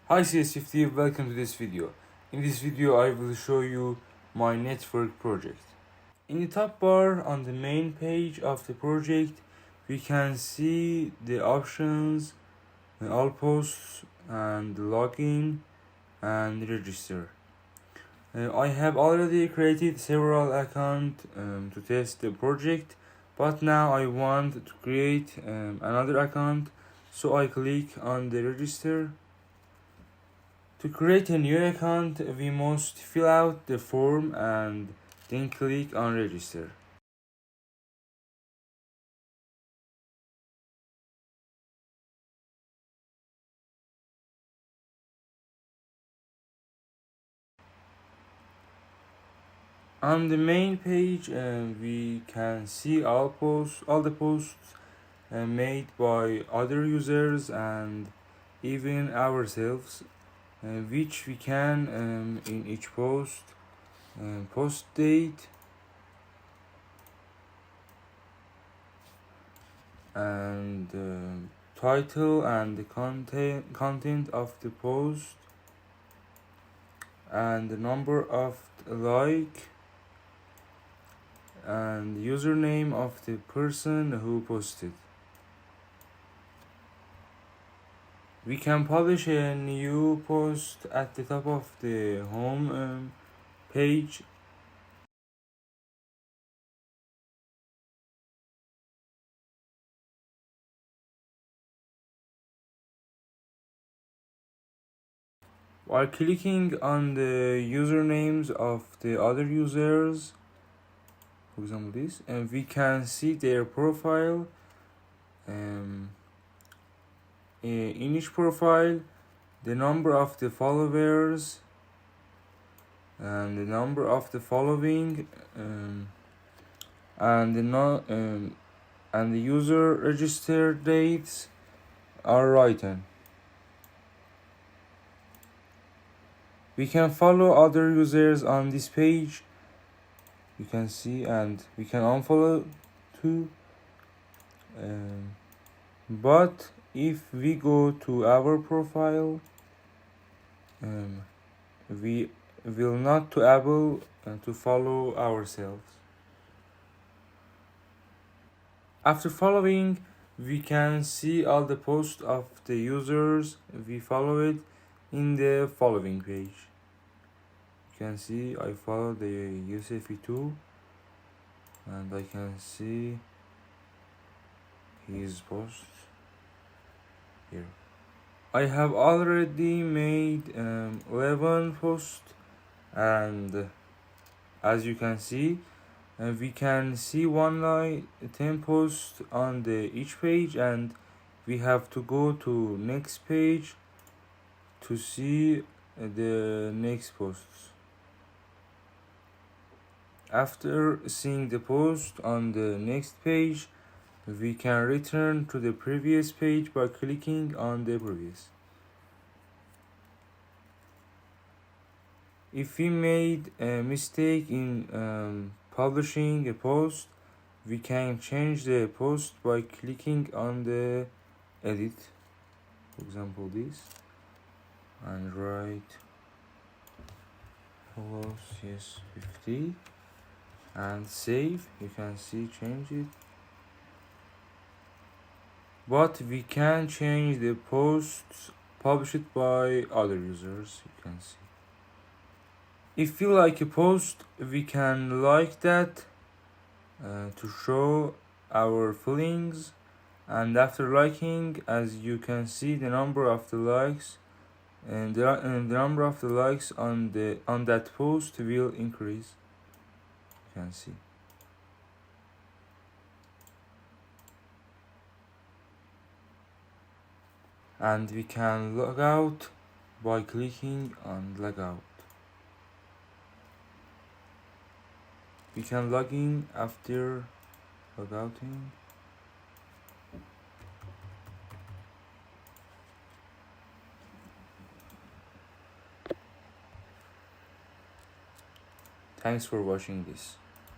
Hi Cs50, welcome to this video. In this video I will show you my network project. In the top bar on the main page of the project we can see the options, all posts and login and register. I have already created several accounts to test the project, but now I want to create another account, so I click on the register. To create a new account, we must fill out the form and then click on register. On the main page, we can see all the posts made by other users and even ourselves, which we can in each post post date and title and the content of the post and the number of like and username of the person who posted. We can publish a new post at the top of the home page. While clicking on the usernames of the other users, for example this, and we can see their profile. In each profile, the number of the followers and the number of the following and the user register dates are written. We can follow other users on this page, you can see, and we can unfollow too. But if we go to our profile, we will not be able to follow ourselves. After following, we can see all the posts of the users we followed in the following page. You can see I follow the Cs50 and I can see his posts here. I have already made 11 posts, and as you can see, we can see 10 posts on each page, and we have to go to next page to see the next posts. After seeing the post on the next page, we can return to the previous page by clicking on the previous. If we made a mistake in publishing a post, we can change the post by clicking on the edit, for example this, and write hello Cs50 and save. You can see change it, but we can change the posts published by other users, you can see. If we like a post, we can like that to show our feelings, and after liking, as you can see, the number of the likes and the number of the likes on that post will increase, you can see. And we can log out by clicking on log out. We can log in after log outing. Thanks for watching this.